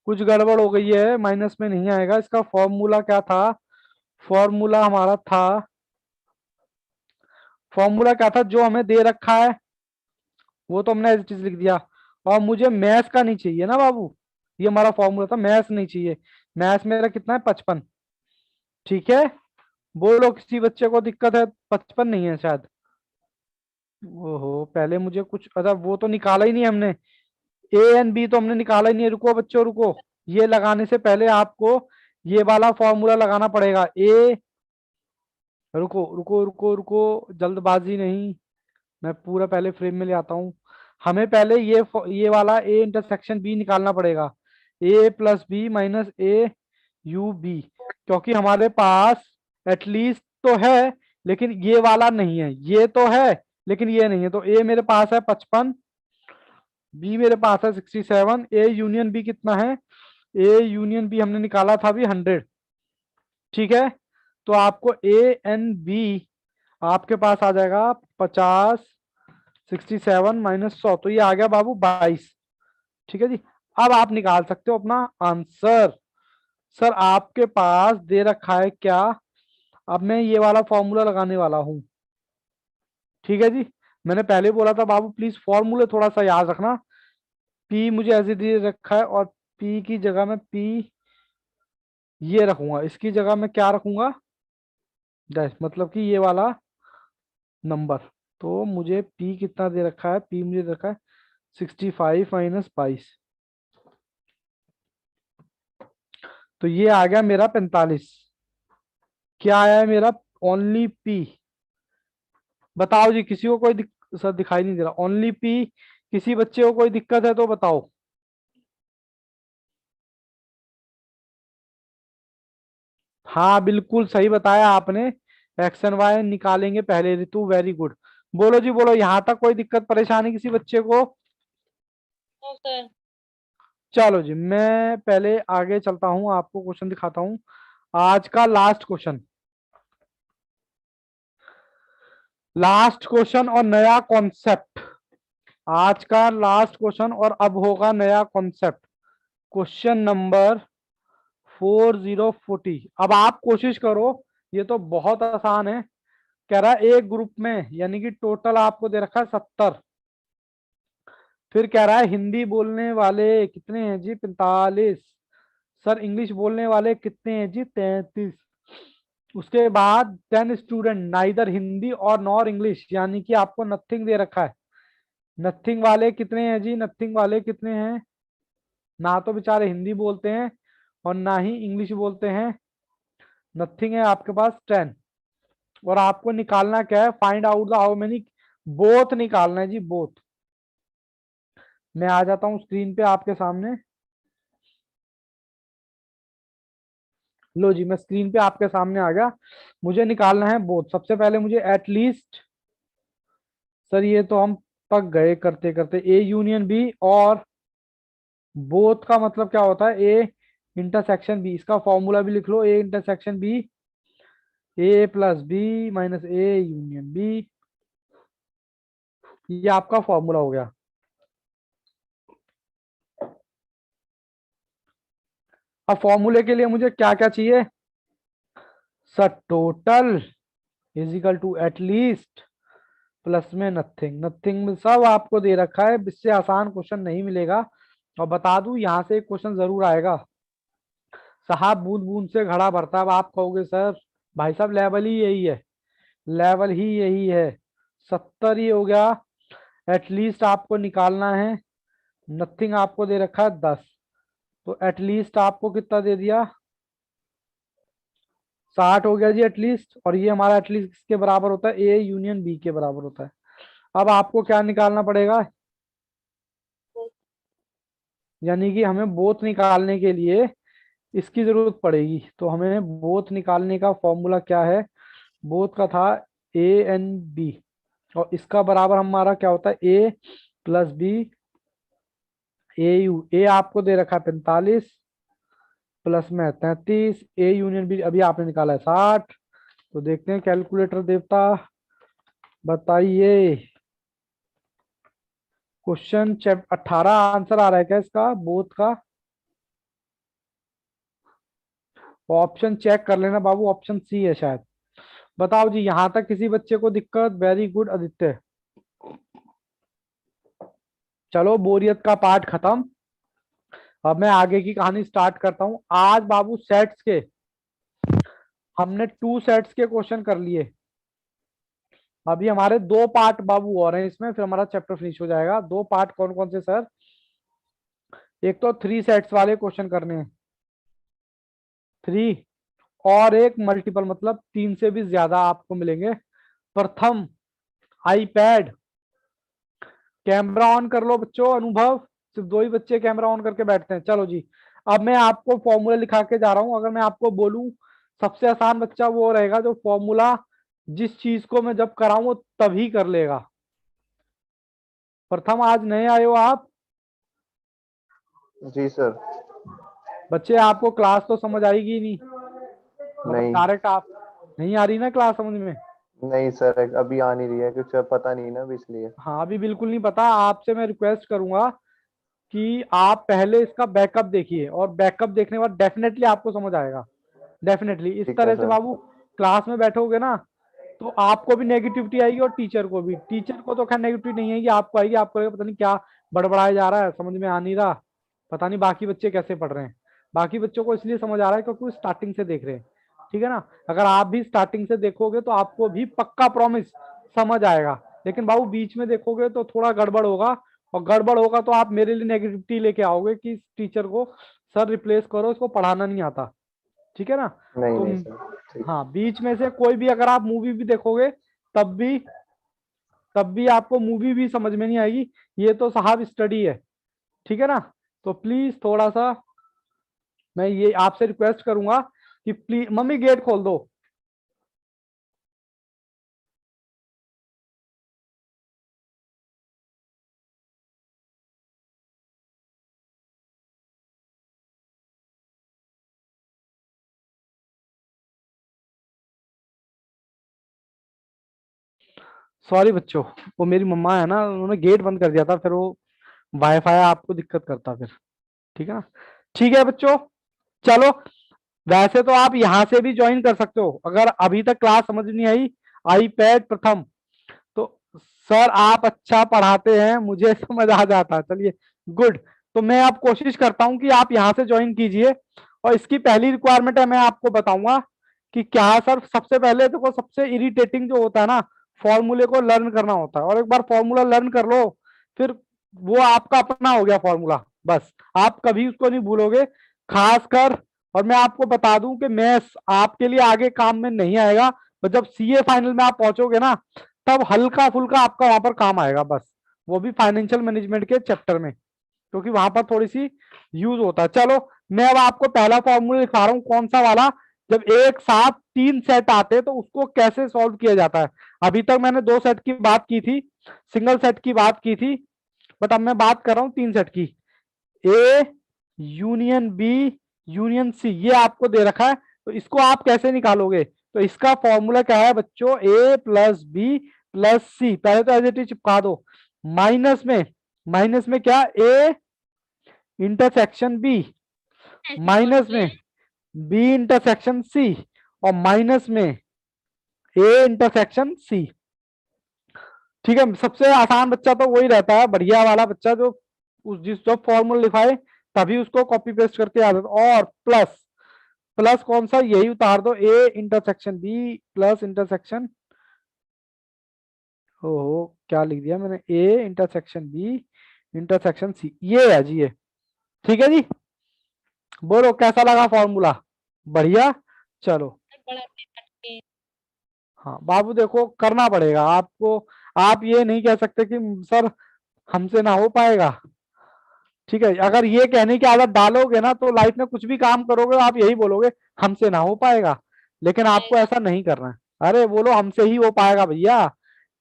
कुछ गड़बड़ हो गई है, माइनस में नहीं आएगा। इसका फॉर्मूला क्या था, फॉर्मूला हमारा था, फॉर्मूला क्या था जो हमें दे रखा है वो तो हमने एज चीज लिख दिया, और मुझे मैथ्स का नहीं चाहिए ना बाबू, ये हमारा फॉर्मूला था, मैथ्स नहीं चाहिए। मैथ्स मेरा कितना है 55, ठीक है। बोलो किसी बच्चे को दिक्कत है, 55 नहीं है शायद, ओहो पहले मुझे कुछ, अच्छा वो तो निकाला ही नहीं हमने, ए एन बी तो हमने निकाला ही नहीं है। रुको बच्चों रुको, ये लगाने से पहले आपको ये वाला फॉर्मूला लगाना पड़ेगा, ए, रुको रुको रुको रुको, जल्दबाजी नहीं, मैं पूरा पहले फ्रेम में ले आता हूँ। हमें पहले ये वाला ए इंटरसेक्शन बी निकालना पड़ेगा, A plus B minus A U B. क्योंकि हमारे पास एटलीस्ट तो है लेकिन ये वाला नहीं है, ये तो है लेकिन ये नहीं है। तो ए मेरे पास है 55, बी मेरे पास है 67, ए यूनियन बी कितना है, ए यूनियन बी हमने निकाला था अभी 100। ठीक है, तो आपको ए एन बी आपके पास आ जाएगा 50, 67 माइनस 100, तो ये आ गया बाबू 22। ठीक है जी, अब आप निकाल सकते हो अपना आंसर। सर आपके पास दे रखा है क्या, अब मैं ये वाला फॉर्मूला लगाने वाला हूं। ठीक है जी, मैंने पहले बोला था बाबू प्लीज फॉर्मूले थोड़ा सा याद रखना। पी मुझे ऐसे दे रखा है और पी की जगह में पी ये रखूंगा, इसकी जगह में क्या रखूंगा, डैश, मतलब कि ये वाला नंबर। तो मुझे पी कितना दे रखा है, पी मुझे दे रखा है 65 माइनस 22, तो ये आ गया मेरा 45। क्या आया है मेरा, ओनली पी। बताओ जी, किसी को कोई सर दिखाई नहीं दे रहा, ओनली पी। किसी बच्चे को कोई दिक्कत है तो बताओ। हाँ बिल्कुल सही बताया आपने, एक्स एंड वाई निकालेंगे पहले ऋतु, वेरी गुड। बोलो जी बोलो, यहाँ तक कोई दिक्कत परेशानी किसी बच्चे को। No sir. चलो जी, मैं पहले आगे चलता हूँ, आपको क्वेश्चन दिखाता हूँ। आज का लास्ट क्वेश्चन, लास्ट क्वेश्चन और नया कॉन्सेप्ट। आज का लास्ट क्वेश्चन और अब होगा नया कॉन्सेप्ट। Question number 4040। अब आप कोशिश करो, ये तो बहुत आसान है। कह रहा है एक ग्रुप में, यानी कि टोटल आपको दे रखा है 70। फिर कह रहा है हिंदी बोलने वाले कितने हैं जी, 45। सर इंग्लिश बोलने वाले कितने हैं जी, 33। उसके बाद 10 स्टूडेंट नाइदर हिंदी और नॉर इंग्लिश, यानी कि आपको नथिंग दे रखा है। नथिंग वाले कितने हैं जी, नथिंग वाले कितने हैं, ना तो बेचारे हिंदी बोलते हैं और ना ही इंग्लिश बोलते हैं। नथिंग है आपके पास 10। और आपको निकालना क्या है, find out the how many, both निकालना है जी, बोथ। मैं आ जाता हूं स्क्रीन पे आपके सामने। लो जी, मैं स्क्रीन पे आपके सामने आ गया। मुझे निकालना है बोथ। सबसे पहले मुझे एटलीस्ट, सर ये तो हम पक गए करते करते, ए यूनियन बी और बोथ का मतलब क्या होता है, ए इंटरसेक्शन बी। इसका फॉर्मूला भी लिख लो, A intersection B, A plus B minus A union B. ये आपका फॉर्मूला हो गया। अब फॉर्मूले के लिए मुझे क्या क्या चाहिए, sir total is equal to at least plus में नथिंग। नथिंग में सब आपको दे रखा है, इससे आसान क्वेश्चन नहीं मिलेगा। और बता दूं, यहां से एक क्वेश्चन जरूर आएगा, साहब बूंद बूंद से घड़ा भरता है। अब आप कहोगे सर भाई साहब लेवल ही यही है, लेवल ही यही है। 70 ही हो गया, एटलीस्ट आपको निकालना है। नथिंग आपको दे रखा है 10, तो एटलीस्ट आपको कितना दे दिया, 60 हो गया जी एटलीस्ट। और ये हमारा एटलीस्ट किसके बराबर होता है, ए यूनियन बी के बराबर होता है। अब आपको क्या निकालना पड़ेगा, यानी कि हमें बोथ निकालने के लिए इसकी जरूरत पड़ेगी। तो हमें बोथ निकालने का फॉर्मूला क्या है, बोथ का था ए एन बी, और इसका बराबर हमारा क्या होता है, A plus B A you. ए आपको दे रखा है 45 प्लस में 33, ए यूनियन बी अभी आपने निकाला है 60। तो देखते हैं कैलकुलेटर देवता बताइए। क्वेश्चन 18 आंसर आ रहा है क्या इसका, बोथ का। ऑप्शन चेक कर लेना बाबू, ऑप्शन सी है शायद। बताओ जी, यहां तक किसी बच्चे को दिक्कत, वेरी गुड आदित्य। चलो बोरियत का पार्ट खत्म, अब मैं आगे की कहानी स्टार्ट करता हूं। आज बाबू सेट्स के हमने 2 सेट्स के क्वेश्चन कर लिए। अभी हमारे 2 पार्ट बाबू और हैं इसमें, फिर हमारा चैप्टर फिनिश हो जाएगा। 2 पार्ट कौन कौन से सर, एक तो 3 सेट्स वाले क्वेश्चन करने हैं, 3, और एक मल्टीपल, मतलब 3 से भी ज्यादा आपको मिलेंगे। प्रथम आईपैड, कैमरा ऑन कर लो बच्चों। अनुभव, सिर्फ 2 ही बच्चे कैमरा ऑन करके बैठते हैं। चलो जी, अब मैं आपको फॉर्मूला लिखा के जा रहा हूं। अगर मैं आपको बोलूं सबसे आसान बच्चा वो रहेगा जो फॉर्मूला जिस चीज को मैं जब कराऊं वो तभी कर लेगा। प्रथम आज नए आए हो आप जी सर। बच्चे, आपको क्लास तो समझ आएगी नहीं, मतलब नहीं डायरेक्ट आप नहीं आ रही ना क्लास समझ में? नहीं सर, अभी आ नहीं रही है, कुछ पता नहीं ना अभी इसलिए। हाँ अभी बिल्कुल नहीं पता। आपसे मैं रिक्वेस्ट करूंगा कि आप पहले इसका बैकअप देखिए, और बैकअप देखने के बाद डेफिनेटली आपको समझ आएगा। डेफिनेटली इस ठीक है तरह से सर। बाबू क्लास में बैठोगे ना तो आपको भी नेगेटिविटी आएगी और टीचर को भी। टीचर को तो खैर नेगेटिविटी नहीं आएगी, आपको आएगी। आपको लगेगा पता नहीं क्या बड़बड़ाया जा रहा है, समझ में आ नहीं रहा, पता नहीं बाकी बच्चे कैसे पढ़ रहे हैं। बाकी बच्चों को इसलिए समझ आ रहा है क्योंकि वो स्टार्टिंग से देख रहे हैं, ठीक है ना। अगर आप भी स्टार्टिंग से देखोगे तो आपको भी पक्का प्रॉमिस समझ आएगा। लेकिन बाबू बीच में देखोगे तो थोड़ा गड़बड़ होगा, और गड़बड़ होगा तो आप मेरे लिए नेगेटिविटी लेके आओगे कि इस टीचर को सर रिप्लेस करो, इसको पढ़ाना नहीं आता, ठीक है ना। नहीं तो नहीं सर, ठीक। हाँ बीच में से कोई भी अगर आप मूवी भी देखोगे तब भी आपको मूवी भी समझ में नहीं आएगी। ये तो साहब स्टडी है, ठीक है ना। तो प्लीज थोड़ा सा मैं ये आपसे रिक्वेस्ट करूंगा कि प्लीज मम्मी गेट खोल दो। सॉरी बच्चों, वो मेरी मम्मा है ना, उन्होंने गेट बंद कर दिया था, फिर वो वाईफाई आपको दिक्कत करता फिर, ठीक है ना। ठीक है बच्चों, चलो वैसे तो आप यहाँ से भी ज्वाइन कर सकते हो अगर अभी तक क्लास समझ नहीं आई। आईपैड प्रथम, तो सर आप अच्छा पढ़ाते हैं, मुझे समझ आ जाता है, चलिए गुड। तो मैं अब कोशिश करता हूं कि आप यहाँ से ज्वाइन कीजिए। और इसकी पहली रिक्वायरमेंट है, मैं आपको बताऊंगा कि क्या है सर। सबसे पहले देखो, सबसे इरिटेटिंग जो होता है ना, फॉर्मूले को लर्न करना होता है। और एक बार फॉर्मूला लर्न कर लो फिर वो आपका अपना हो गया फॉर्मूला, बस आप कभी उसको नहीं भूलोगे। खासकर, और मैं आपको बता दूं कि मैथ्स आपके लिए आगे काम में नहीं आएगा, पर जब सीए फाइनल में आप पहुंचोगे ना तब हल्का फुल्का आपका वहां पर काम आएगा, बस वो भी फाइनेंशियल मैनेजमेंट के चैप्टर में, क्योंकि वहां पर थोड़ी सी यूज होता है। चलो मैं अब आपको पहला फॉर्मूला दिखा रहा हूं, कौन सा वाला, जब एक साथ तीन सेट आते हैं तो उसको कैसे सॉल्व किया जाता है। अभी तक मैंने दो सेट की बात की थी, सिंगल सेट की बात की थी, बट अब मैं बात कर रहा हूं तीन सेट की। A union B union C, ये आपको दे रखा है, तो इसको आप कैसे निकालोगे। तो इसका फॉर्मूला क्या है बच्चों, ए प्लस बी प्लस सी। पहले तो एज इट इज चिपका दो, माइनस में क्या, ए इंटरसेक्शन बी, ऐसे माइनस बोलते में हैं। बी इंटरसेक्शन सी, और माइनस में ए इंटरसेक्शन सी। ठीक है, सबसे आसान बच्चा तो वही रहता है, बढ़िया वाला बच्चा जो उस जिस जो फॉर्मूला लिखाए तभी उसको कॉपी पेस्ट करके आदत। और प्लस, प्लस कौन सा, यही उतार दो, A intersection B plus intersection, ओहो क्या लिख दिया मैंने, A intersection B intersection C, ये है जी ये। ठीक है जी, बोलो कैसा लगा फॉर्मूला, बढ़िया। चलो बड़ा पेपर के। हाँ बाबू देखो करना पड़ेगा आपको, आप ये नहीं कह सकते कि सर हमसे ना हो पाएगा। ठीक है, अगर ये कहने की आदत डालोगे ना तो लाइफ में कुछ भी काम करोगे आप यही बोलोगे हमसे ना हो पाएगा, लेकिन आपको पाएगा। ऐसा नहीं करना है। अरे बोलो हमसे ही हो पाएगा भैया।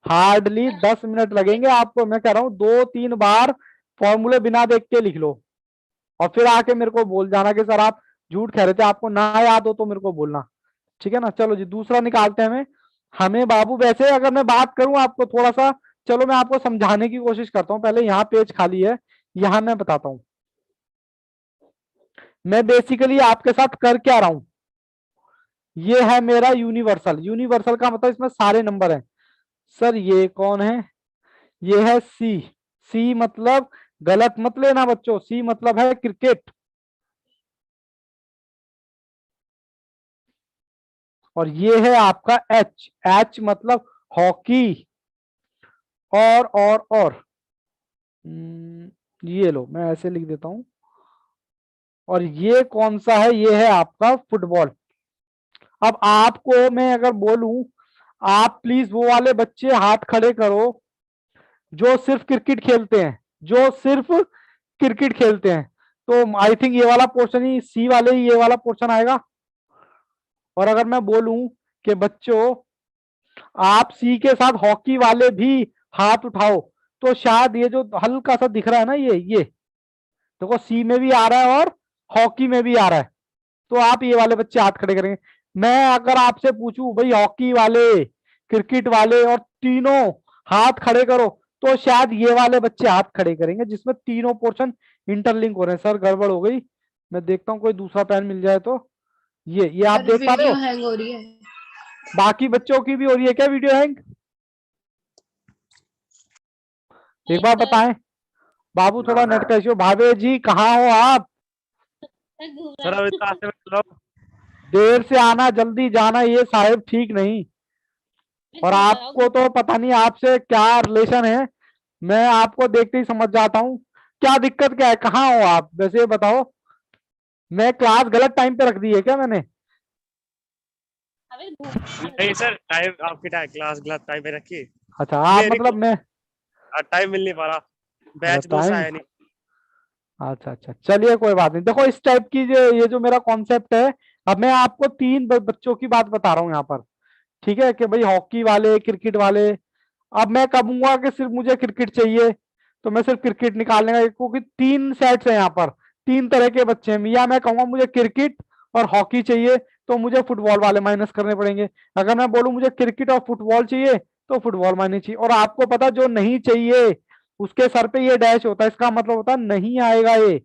हार्डली 10 मिनट लगेंगे आपको, मैं कह रहा हूँ 2-3 बार फॉर्मूले बिना देख के लिख लो, और फिर आके मेरे को बोल जाना कि सर आप झूठ कह रहे थे, आपको ना याद हो तो मेरे को बोलना, ठीक है ना। चलो जी दूसरा निकालते हैं हमें। हमें बाबू वैसे अगर मैं बात करूं आपको थोड़ा सा, चलो मैं आपको समझाने की कोशिश करता हूं। पहले यहाँ पेज खाली है, यहाँ मैं बताता हूं मैं बेसिकली आपके साथ कर क्या रहा हूं। ये है मेरा यूनिवर्सल, यूनिवर्सल का मतलब इसमें सारे नंबर हैं। सर ये कौन है, ये है सी। सी मतलब गलत मत लेना बच्चों, सी मतलब है क्रिकेट। और ये है आपका एच, एच मतलब हॉकी। और ये लो मैं ऐसे लिख देता हूं। और ये कौन सा है, ये है आपका फुटबॉल। अब आपको मैं अगर बोलूं, आप प्लीज वो वाले बच्चे हाथ खड़े करो जो सिर्फ क्रिकेट खेलते हैं, जो सिर्फ क्रिकेट खेलते हैं। तो आई थिंक ये वाला पोर्शन ही, सी वाले ही ये वाला पोर्शन आएगा। और अगर मैं बोलूं कि बच्चों आप सी के साथ हॉकी वाले भी हाथ उठाओ, तो शायद ये जो हल्का सा दिख रहा है ना, ये देखो सी में भी आ रहा है और हॉकी में भी आ रहा है, तो आप ये वाले बच्चे हाथ खड़े करेंगे। मैं अगर आपसे पूछूं भाई हॉकी वाले, क्रिकेट वाले और तीनों हाथ खड़े करो, तो शायद ये वाले बच्चे हाथ खड़े करेंगे जिसमें तीनों पोर्शन इंटरलिंक हो रहे हैं। सर गड़बड़ हो गई, मैं देखता हूँ कोई दूसरा पेन मिल जाए तो। ये आप देख पा रहे वीडियो हो? हैंग हो रही है। बाकी बच्चों की भी हो रही है क्या वीडियो हैंग? एक बार सर, बताएं। बाबू थोड़ा ना, नेट का इश्यू। भावे जी कहाँ हो आप? सर घूम सर रहा अब हूँ। इतना आते में देर से आना जल्दी जाना ये साहेब ठीक नहीं। मैं और घूम रहा हूँ, आपको तो पता नहीं आपसे क्या रिलेशन है, मैं आपको देखते ही समझ जाता हूँ। क्या दिक्कत क्या है, कहाँ हो आप वैसे ये बताओ? मैं क्लास गलत टाइम पे रख दी है क्या मैंने? अबे घूम रहा हूँ। नहीं सर, टाइम आपकी क्लास गलत टाइम पे रखी। अच्छा आप मतलब मैं, टाइम मिल नहीं पा रहा, बैच दूसरा टाइम, है नहीं। अच्छा अच्छा चलिए कोई बात नहीं। देखो इस टाइप की जो ये जो मेरा कॉन्सेप्ट है, अब मैं आपको तीन बच्चों की बात बता रहा हूँ यहाँ पर, ठीक है, कि भाई हॉकी वाले, क्रिकेट वाले। अब मैं कहूंगा कि सिर्फ मुझे क्रिकेट चाहिए, तो मैं सिर्फ क्रिकेट निकालने का, क्योंकि तीन सेट्स है यहाँ पर, तीन तरह के बच्चे हैं। या मैं कहूंगा मुझे क्रिकेट और हॉकी चाहिए, तो मुझे फुटबॉल वाले माइनस करने पड़ेंगे। अगर मैं बोलूं मुझे क्रिकेट और फुटबॉल चाहिए, तो फुटबॉल माइनस चाहिए। और आपको पता जो नहीं चाहिए उसके सर पे ये डैश होता है, इसका मतलब होता है नहीं आएगा ये।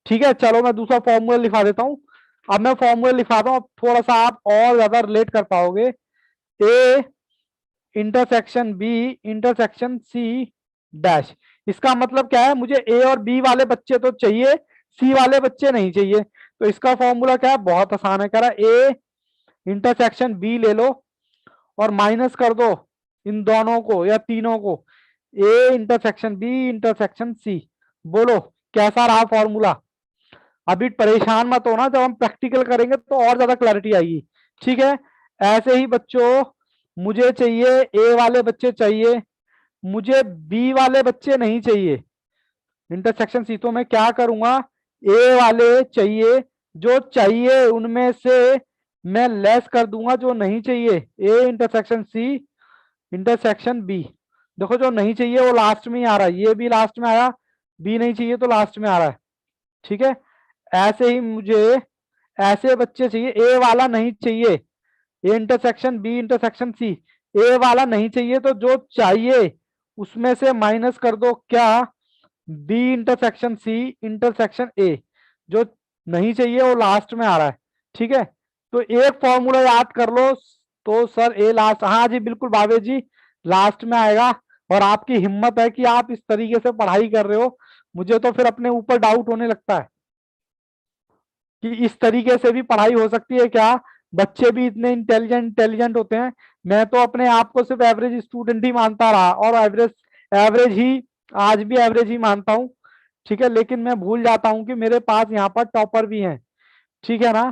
ठीक है, चलो मैं दूसरा फॉर्मूला लिखा देता हूं। अब मैं फॉर्मूला लिखाता हूं, अब थोड़ा सा आप और ज्यादा रिलेट कर पाओगे। A intersection B intersection C dash, इसका मतलब क्या है? मुझे ए और बी वाले बच्चे तो चाहिए, सी वाले बच्चे नहीं चाहिए। तो इसका फॉर्मूला क्या है? बहुत आसान है। कह रहा ए इंटरसेक्शन बी ले लो और माइनस कर दो इन दोनों को या तीनों को, A intersection B intersection C. बोलो कैसा रहा फॉर्मूला? अभी परेशान मत होना, जब हम प्रैक्टिकल करेंगे तो और ज्यादा क्लैरिटी आएगी। ठीक है, ऐसे ही बच्चों मुझे चाहिए ए वाले बच्चे चाहिए, मुझे बी वाले बच्चे नहीं चाहिए इंटरसेक्शन सी। तो मैं क्या करूंगा? ए वाले चाहिए, जो चाहिए उनमें से मैं लेस कर दूंगा जो नहीं चाहिए। A intersection C intersection B, देखो जो नहीं चाहिए वो लास्ट में ही आ रहा है, ये भी लास्ट में आया, बी नहीं चाहिए तो लास्ट में आ रहा है। ठीक है, ऐसे ही मुझे ऐसे बच्चे चाहिए, ए वाला नहीं चाहिए, A intersection B intersection C, A वाला नहीं चाहिए तो जो चाहिए उसमें से माइनस कर दो क्या? B intersection C intersection A, जो नहीं चाहिए वो लास्ट में आ रहा है। ठीक है, तो एक फॉर्मूला याद कर लो, तो सर ए लास्ट, हाँ जी बिल्कुल भावे जी लास्ट में आएगा। और आपकी हिम्मत है कि आप इस तरीके से पढ़ाई कर रहे हो, मुझे तो फिर अपने ऊपर डाउट होने लगता है कि इस तरीके से भी पढ़ाई हो सकती है क्या? बच्चे भी इतने इंटेलिजेंट होते हैं। मैं तो अपने आप को सिर्फ एवरेज स्टूडेंट ही मानता रहा, और एवरेज एवरेज ही आज भी एवरेज ही मानता हूँ। ठीक है, लेकिन मैं भूल जाता हूँ कि मेरे पास यहाँ पर टॉपर भी हैं। ठीक है ना,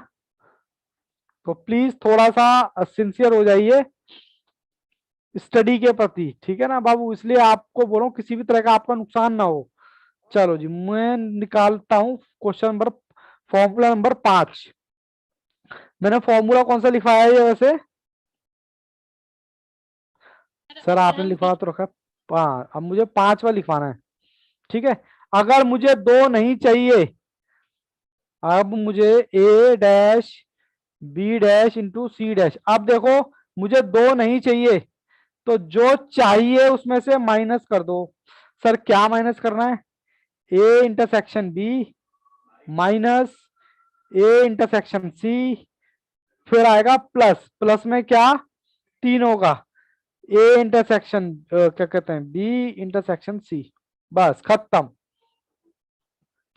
तो प्लीज थोड़ा सा सिंसियर हो जाइए स्टडी के प्रति। ठीक है ना बाबू, इसलिए आपको बोल रहा हूँ किसी भी तरह का आपका नुकसान ना हो। चलो जी, मैं निकालता हूँ क्वेश्चन नंबर, फॉर्मूला नंबर 5। मैंने फॉर्मूला कौन सा लिखवाया है ये वैसे? सर आपने लिखवा तो रखा 5, अब मुझे 5वां लिखवाना है। ठीक है, अगर मुझे 2 नहीं चाहिए, अब मुझे A dash B dash into C dash. अब देखो मुझे 2 नहीं चाहिए, तो जो चाहिए उसमें से माइनस कर दो। सर क्या माइनस करना है? A intersection B minus A intersection C, फिर आएगा प्लस, प्लस में क्या? तीनों का, ए इंटरसेक्शन क्या कहते हैं, बी इंटरसेक्शन सी, बस खत्म।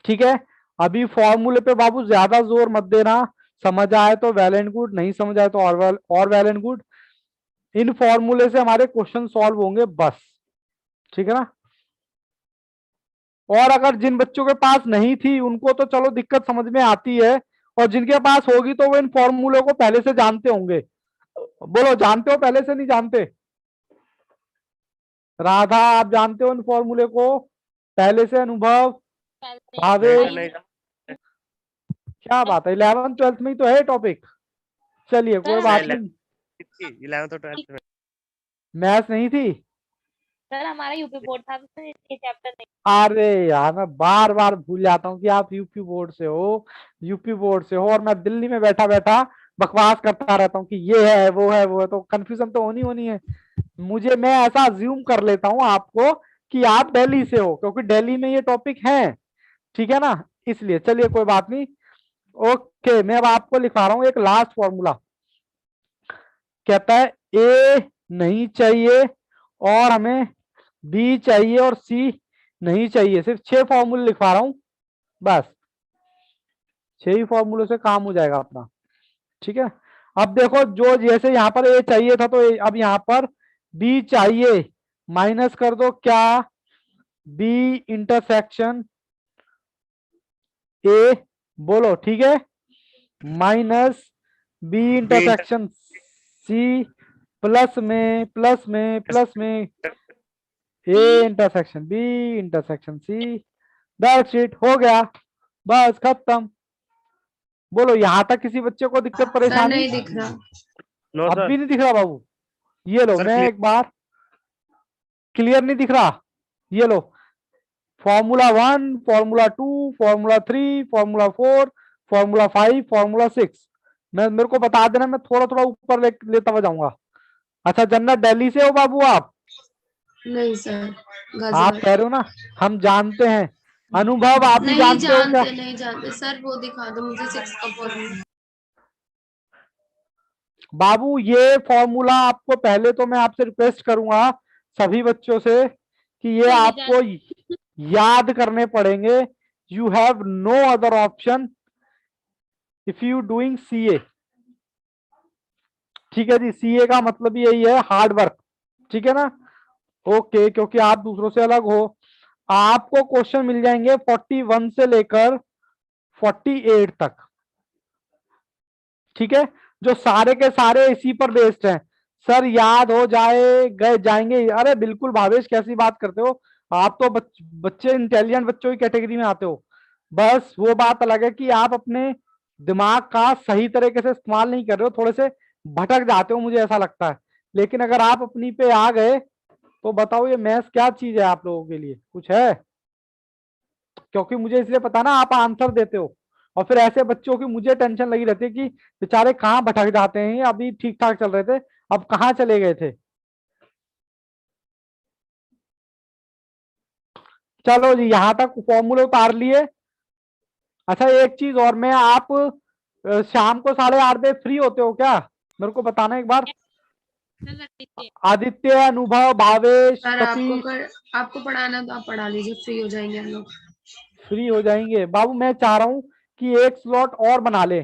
ठीक है, अभी फॉर्मूले पे बाबू ज्यादा जोर मत देना, समझ आए तो वेल एंड गुड, नहीं समझ आए तो और वेल एंड गुड। इन फॉर्मूले से हमारे क्वेश्चन सॉल्व होंगे बस। ठीक है ना, और अगर जिन बच्चों के पास नहीं थी उनको तो चलो दिक्कत समझ में आती है, और जिनके पास होगी तो वो इन फॉर्मूले को पहले से जानते होंगे। बोलो जानते हो पहले से, नहीं जानते? राधा आप जानते हो इन फॉर्मूले को? पहले से अनुभव, भावेश, नहीं क्या बात है, 11th 12th में ही तो है टॉपिक। चलिए कोई बात नहीं, नहीं, 11th और 12th में मैथ्स नहीं थी। सर हमारा यूपी बोर्ड था तो ये चैप्टर नहीं। अरे यार मैं बार बार भूल जाता हूँ कि आप यूपी बोर्ड से हो, यूपी बोर्ड से हो, और मैं दिल्ली में बैठा बैठा बकवास करता रहता हूँ कि ये है वो है वो है, तो कंफ्यूजन तो होनी होनी है। मुझे, मैं ऐसा अज्यूम कर लेता हूँ आपको कि आप दिल्ली से हो, क्योंकि दिल्ली में ये टॉपिक है, ठीक है ना, इसलिए। चलिए कोई बात नहीं। ओके, मैं अब आपको लिखा रहा हूँ एक लास्ट फॉर्मूला। कहता है ए नहीं चाहिए और हमें बी चाहिए और सी नहीं चाहिए। सिर्फ 6 फॉर्मूले लिखवा रहा हूं, बस 6 ही फॉर्मूलों से काम हो जाएगा अपना, ठीक है। अब देखो, जो जैसे यहां पर ए चाहिए था तो अब यहां पर बी चाहिए, माइनस कर दो क्या, बी इंटरसेक्शन ए, बोलो ठीक है, minus B intersection C, plus में प्लस में प्लस में A intersection B intersection C. That's it, हो गया, बस खत्म। बोलो, यहां तक किसी बच्चे को दिक्कत सर परेशानी? नहीं दिख रहा। नो अब सर। भी नहीं दिख रहा बाबू? ये लो, सर, मैं clear- एक बार, क्लियर नहीं दिख रहा? ये लो, formula 1, formula 2, formula 3, formula 4, formula 5, formula 6। मैं, मेरे को बता देना, मैं थोड़ा थोड़ा ऊपर लेता हुआ जाऊंगा। अच्छा, जन्नत दिल्ली से हो बाबू आप? नहीं सर, आप गाजियाबाद। कह रहे हो ना, हम जानते हैं। अनुभव, आप भी नहीं जानते हो क्या? जानते, नहीं जानते सर, वो दिखा दो मुझे 6 का फॉर्मूला। बाबू ये फॉर्मूला आपको, पहले तो मैं आपसे रिक्वेस्ट करूंगा सभी बच्चों से कि ये नहीं आपको याद करने पड़ेंगे। You have no other option if you doing CA, ठीक है जी। सीए का मतलब यही है, हार्ड वर्क, ठीक है ना। ओके, क्योंकि आप दूसरों से अलग हो। आपको क्वेश्चन मिल जाएंगे 41 से लेकर 48 तक, ठीक है, जो सारे के सारे इसी पर बेस्ड हैं। सर याद हो जाए गए जाएंगे? अरे बिल्कुल भावेश, कैसी बात करते हो आप, तो बच्चे इंटेलिजेंट बच्चों की कैटेगरी में आते हो। बस वो बात अलग है कि आप अपने दिमाग का सही तरीके से इस्तेमाल नहीं कर रहे हो, थोड़े से भटक जाते हो, मुझे ऐसा लगता है। लेकिन अगर आप अपनी पे आ गए तो बताओ, ये मैथ्स क्या चीज है आप लोगों के लिए, कुछ है? क्योंकि मुझे इसलिए पता ना, आप आंसर देते हो, और फिर ऐसे बच्चों की मुझे टेंशन लगी रहती है कि बेचारे कहाँ भटक जाते हैं, अभी ठीक ठाक चल रहे थे, अब कहाँ चले गए थे। चलो जी, यहां तक फॉर्मूले उतार लिए। अच्छा एक चीज और, मैं आप शाम को 8:30 बजे फ्री होते हो क्या? मेरे को बताना एक बार। सर रख दीजिए। आदित्य, अनुभव, भावेश, सर सतीश आपको पढ़ाना तो आप पढ़ा लीजिए, फ्री हो जाएंगे हम लोग। फ्री हो जाएंगे। बाबू मैं चाह रहा हूं कि एक स्लॉट और बना ले।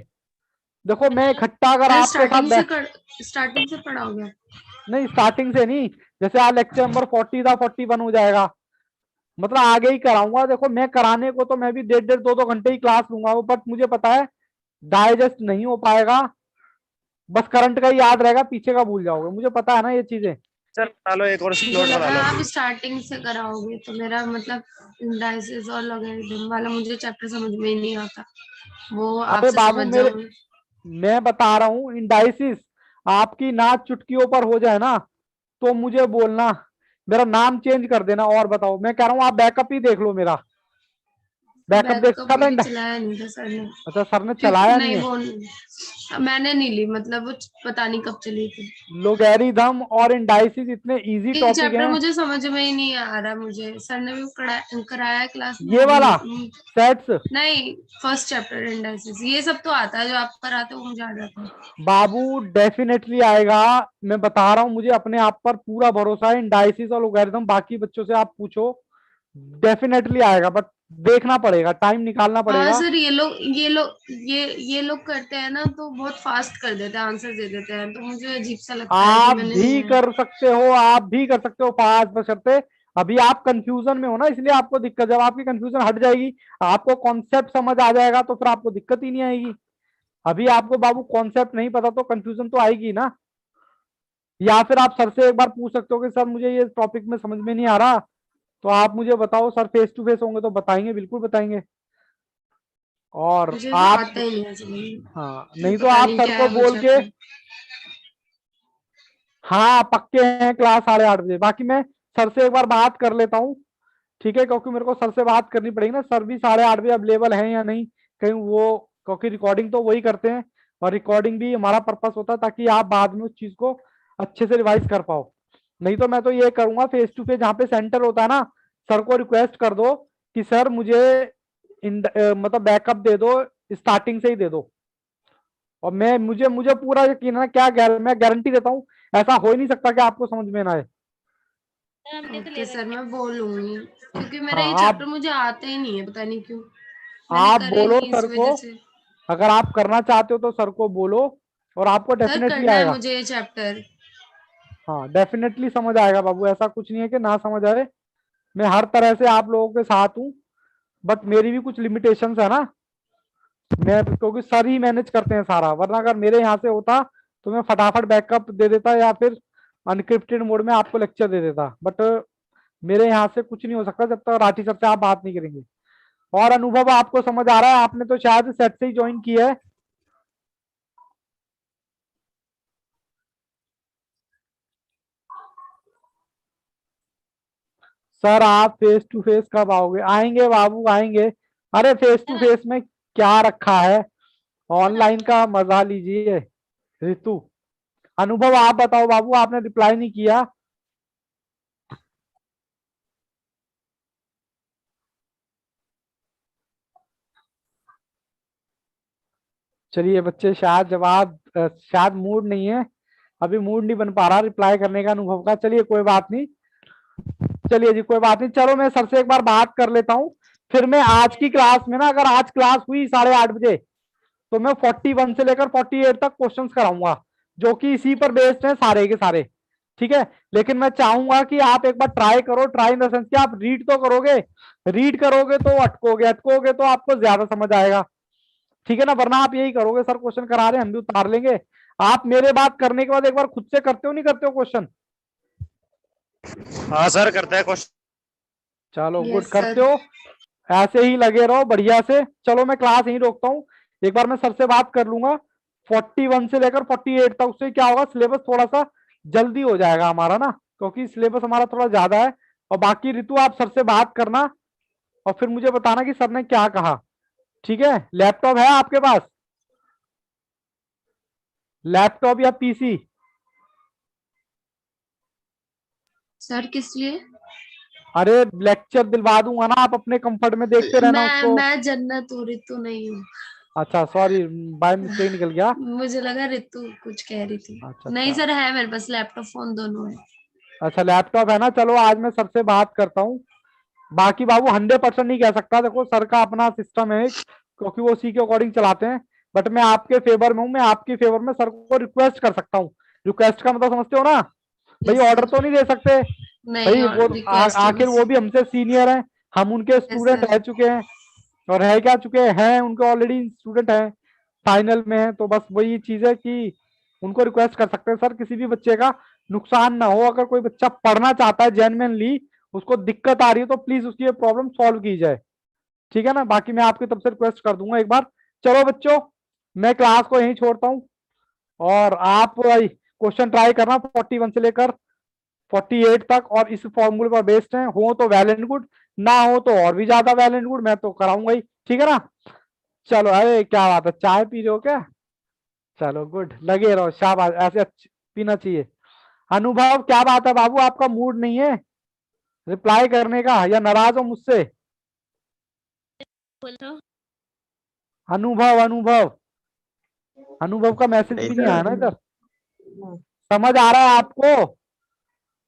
देखो मैं इकट्ठा अगर सर आपके साथ स्टार्टिंग से पढ़ाओगे? नहीं, स्टार्टिंग से नहीं, जैसे आज लेक्चर नंबर 40 था, 41 हो जाएगा, मतलब आगे ही कराऊंगा। देखो मैं कराने को तो मैं भी 1.5 2 घंटे ही क्लास लूंगा, बट मुझे पता है डाइजेस्ट नहीं हो पाएगा, बस करंट का ही याद रहेगा, पीछे का भूल जाओगे, मुझे पता है ना ये चीजें। सर बना लो, एक और मुझे स्लॉट बना लगा लो। आप स्टार्टिंग से कराओगे, तो मेरा मतलब इंडाइसिस और लॉगरिथम वाला मुझे चैप्टर समझ में ही नहीं आता, वो अरे आपसे बाबू समझ मेरे, जाऊंगी। मैं बता रहा हूँ, इंडाइसिस आपकी नाक चुटकियों पर हो जाए ना तो मुझे बोलना, मेरा नाम चेंज कर देना। और बताओ, मैं कह रहा हूँ आप बैकअप ही देख लो मेरा, बैकअप देख बैकअप कर अभी लें। चलाया नहीं था सर ने। अच्छा, सर ने क्योंकि चलाया नहीं नहीं, है? वो मैंने नहीं ली, मतलब वो पता नहीं कब चली थी। लोगैरिथम और इंडाइसिस इतने इजी ये टॉपिक चैप्टर हैं। मुझे समझ में ही नहीं आ रहा, मुझे सर ने भी कराया क्लास में, ये वो भी वाला नहीं। सेट्स, नहीं, फर्स्ट चैप्टर इंडाइसिस ये सब तो आता है, जो आप कराते हो वो मुझे आ जाता है। बाबू डेफिनेटली आएगा, मैं बता रहा हूँ, मुझे अपने आप पर पूरा भरोसा है। इंडाइसिस और लोगैरिथम बाकी बच्चों से आप पूछो, डेफिनेटली आएगा, बट देखना पड़ेगा, टाइम निकालना हाँ पड़ेगा। सर, ये लोग करते हैं ना, तो बहुत फास्ट कर देते हैं, आंसर दे देते हैं, तो मुझे अजीब सा लगता है कि आप मैंने भी नहीं है। कर सकते हो, आप भी कर सकते हो फास्ट, बशर्ते अभी आप कंफ्यूजन में हो ना, इसलिए आपको दिक्कत। जब आपकी कंफ्यूजन हट जाएगी, आपको कॉन्सेप्ट समझ आ जाएगा, तो फिर आपको दिक्कत ही नहीं आएगी। अभी आपको बाबू कॉन्सेप्ट नहीं पता तो कंफ्यूजन तो आएगी ना। या फिर आप सर से एक बार पूछ सकते हो कि सर मुझे ये टॉपिक में समझ में नहीं आ रहा, तो आप मुझे बताओ सर, फेस टू फेस होंगे तो बताएंगे, बिल्कुल बताएंगे। और मुझे तो आप, आता ही नहीं है समझ। हाँ नहीं तो पता आप नहीं सर क्या को है वो बोल के, चैप्टर। हाँ पक्के हैं क्लास 8:30 बजे। बाकी मैं सर से एक बार बात कर लेता हूँ, ठीक है, क्योंकि मेरे को सर से बात करनी पड़ेगी ना, सर भी 8:30 बजे अवेलेबल है या नहीं, कहीं वो, क्योंकि रिकॉर्डिंग तो वही करते हैं, और रिकॉर्डिंग भी हमारा पर्पस होता है ताकि आप बाद में उस चीज को अच्छे से रिवाइज कर पाओ। नहीं तो मैं तो ये करूंगा, फेस टू फेस जहाँ पे सेंटर होता है ना, सर को रिक्वेस्ट कर दो कि सर मुझे मतलब बैकअप दे दो, स्टार्टिंग से ही दे दो। और मैं, मुझे मुझे पूरा यकीन है ना, क्या मैं गारंटी देता हूँ, ऐसा हो ही नहीं सकता कि आपको समझ में ना आए। सर हमने तो ले ओके सर, रखे हैं। मैं बोलूंगी क्योंकि मेरा हाँ ये चैप्टर मुझे आता ही नहीं है, पता नहीं क्यों। मैंने आप करे बोलो नहीं इस सर को, वजह से। अगर आप करना चाहते हो तो सर को बोलो, और आपको सर डेफिनेटली करना है आएगा। मुझे ये चैप्टर। हाँ डेफिनेटली समझ आएगा बाबू, ऐसा कुछ नहीं है कि ना समझ आए। मैं हर तरह से आप लोगों के साथ हूँ, बट मेरी भी कुछ लिमिटेशंस है ना, मैं, क्योंकि सर ही मैनेज करते हैं सारा, वरना अगर मेरे यहाँ से होता तो मैं फटाफट बैकअप दे देता या फिर अनक्रिप्टेड मोड में आपको लेक्चर दे देता, बट मेरे यहाँ से कुछ नहीं हो सकता जब तक राठी सर से आप बात नहीं करेंगे। और अनुभव आपको समझ आ रहा है, आपने तो शायद सेट से ही ज्वाइन किया है। सर आप फेस टू फेस कब आओगे? आएंगे बाबू आएंगे। अरे फेस टू सर फेस में क्या रखा है, सर ऑनलाइन का मजा लीजिए। ऋतु, अनुभव आप बताओ बाबू, आपने रिप्लाई नहीं किया। चलिए बच्चे, शायद जवाब शायद मूड नहीं है, अभी मूड नहीं बन पा रहा रिप्लाई करने का अनुभव का। चलिए कोई बात नहीं, चलिए जी कोई बात नहीं, चलो मैं सर से एक बार बात कर लेता हूँ। फिर मैं आज की क्लास में ना, अगर आज क्लास हुई 8:30 बजे, तो मैं 41 से लेकर 48 तक क्वेश्चंस कराऊंगा, जो कि इसी पर बेस्ड है सारे के सारे, ठीक है। लेकिन मैं चाहूंगा कि आप एक बार ट्राई करो, ट्राई इन द सेंस कि आप रीड तो करोगे, रीड करोगे तो अटकोगे, अटकोगे तो आपको ज्यादा समझ आएगा, ठीक है ना। वरना आप यही करोगे, सर क्वेश्चन करा रहे हैं हम भी उतार लेंगे। आप मेरे बात करने के बाद एक बार खुद से करते हो नहीं करते हो क्वेश्चन? हाँ सर, करता है क्वेश्चन। चलो गुड, यस करते सर। हो, ऐसे ही लगे रहो बढ़िया से। चलो मैं क्लास यहीं रोकता हूँ, एक बार मैं सर से बात कर लूंगा। 41 से लेकर 48 तक, उससे क्या होगा, सिलेबस थोड़ा सा जल्दी हो जाएगा हमारा ना, क्योंकि सिलेबस हमारा थोड़ा ज्यादा है। और बाकी ऋतु आप सर से बात करना, और फिर मुझे बताना कि सर ने क्या कहा, ठीक है। लैपटॉप है आपके पास, लैपटॉप या पीसी? सर किस लिए? अरे लेक्चर दिलवा दूंगा ना, आप अपने कंफर्ट में देखते रहना उसको। मैं जन्नत हूँ, ऋतु नहीं हूँ। अच्छा सॉरी, बाय मिस्टेक निकल गया। मुझे लगा ऋतु कुछ कह रही थी। अच्छा नहीं अच्छा, सर, है मेरे पास लैपटॉप फोन दोनों है। अच्छा लैपटॉप है ना, चलो आज मैं सर से बात करता हूँ। बाकी बाबू 100% नहीं कह सकता, देखो सर का अपना सिस्टम है एक, क्योंकि वो उसी के अकॉर्डिंग चलाते हैं। बट मैं आपके फेवर में हूँ, मैं आपके फेवर में सर को रिक्वेस्ट कर सकता हूँ। रिक्वेस्ट का मतलब समझते हो ना भाई, यस ऑर्डर सर। तो नहीं दे सकते नहीं, भाई, और वो रिक्वेस्ट है आखिर बस। वो भी हमसे सीनियर हैं, हम उनके यस स्टूडेंट सर। रह चुके हैं, और रह क्या चुके हैं, उनके ऑलरेडी स्टूडेंट हैं, फाइनल में है। तो बस वही चीज है कि उनको रिक्वेस्ट कर सकते हैं सर, किसी भी बच्चे का नुकसान ना हो। अगर कोई बच्चा पढ़ना चाहता है जेन्युइनली, उसको दिक्कत आ रही है, तो प्लीज उसकी ये प्रॉब्लम सॉल्व की जाए, ठीक है ना। बाकी मैं आपकी तरफ से रिक्वेस्ट कर दूंगा एक बार। चलो बच्चों, मैं क्लास को यहीं छोड़ता हूँ, और आप क्वेश्चन ट्राई करना 41 से लेकर 48 तक, और इस फॉर्मूले पर बेस्ड है, हो तो वेल एंड गुड, ना हो तो और भी ज्यादा वेल एंड गुड, मैं तो कराऊंगा ही, ठीक है ना। चलो, अरे क्या बात है, चाय पी रहे हो क्या? चलो गुड, लगे रहो, शाबाश, ऐसे पीना चाहिए। अनुभव क्या बात है बाबू, आपका मूड नहीं है रिप्लाई करने का, या नाराज हो मुझसे? बोलो। अनुभव, अनुभव, अनुभव का मैसेज नहीं भी नहीं आया सर। ना इधर। समझ आ रहा है आपको?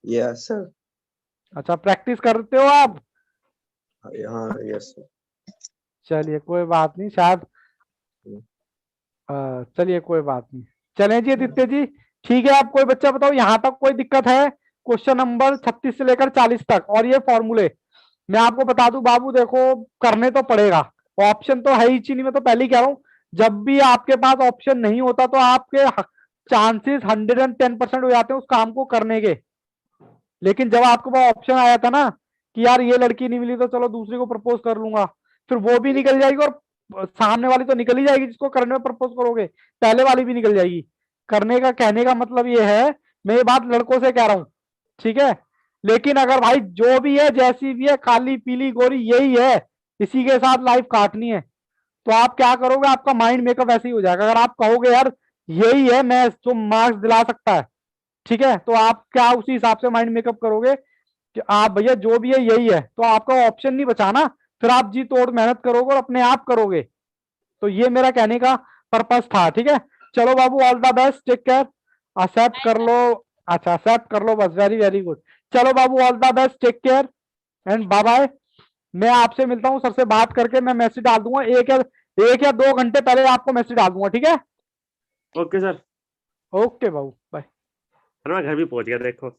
Yes sir. अच्छा, प्रैक्टिस करते हो आप? हाँ यस सर। चलिए कोई बात नहीं, शायद चलिए कोई बात नहीं। चलें जी आदित्य जी, ठीक है। आप कोई बच्चा बताओ, यहाँ तक कोई दिक्कत है? क्वेश्चन नंबर 36 से लेकर 40 तक, और ये फॉर्मूले मैं आपको बता दूं बाबू, देखो करने तो पड़ेगा, ऑप्शन तो है ही चीनी, मैं तो पहले ही कह रहा हूँ। जब भी आपके पास ऑप्शन नहीं होता, तो आपके चांसेस 110% हो जाते हैं उस काम को करने के। लेकिन जब आपके पास ऑप्शन आया था ना कि यार ये लड़की नहीं मिली तो चलो दूसरी को प्रपोज कर लूंगा, फिर वो भी निकल जाएगी और सामने वाली तो निकल ही जाएगी जिसको करने में प्रपोज करोगे, पहले वाली भी निकल जाएगी। करने का कहने का मतलब ये है, मैं ये बात लड़कों से कह रहा हूँ, ठीक है। लेकिन अगर भाई जो भी है जैसी भी है, काली पीली गोरी यही है, इसी के साथ लाइफ काटनी है, तो आप क्या करोगे, आपका माइंड मेकअप ऐसे ही हो जाएगा। अगर आप कहोगे यार यही है मैं जो मार्क्स दिला सकता है, ठीक है, तो आप क्या उसी हिसाब से माइंड मेकअप करोगे कि आप भैया जो भी है यही है, तो आपका ऑप्शन नहीं बचा ना, फिर आप जी तोड़ मेहनत करोगे और अपने आप करोगे। तो ये मेरा कहने का पर्पस था, ठीक है। चलो बाबू, all the best, take care, accept कर लो। अच्छा, एक्सेप्ट कर लो बस, वेरी वेरी गुड। चलो बाबू, all the best, take care and bye bye. मैं आपसे मिलता हूँ, सर से बात करके मैं मैसेज डाल दूंगा, एक या 2 घंटे पहले आपको मैसेज डाल दूंगा, ठीक है। ओके सर, ओके बाबू, बाय। मैं घर भी पहुंच गया देखो।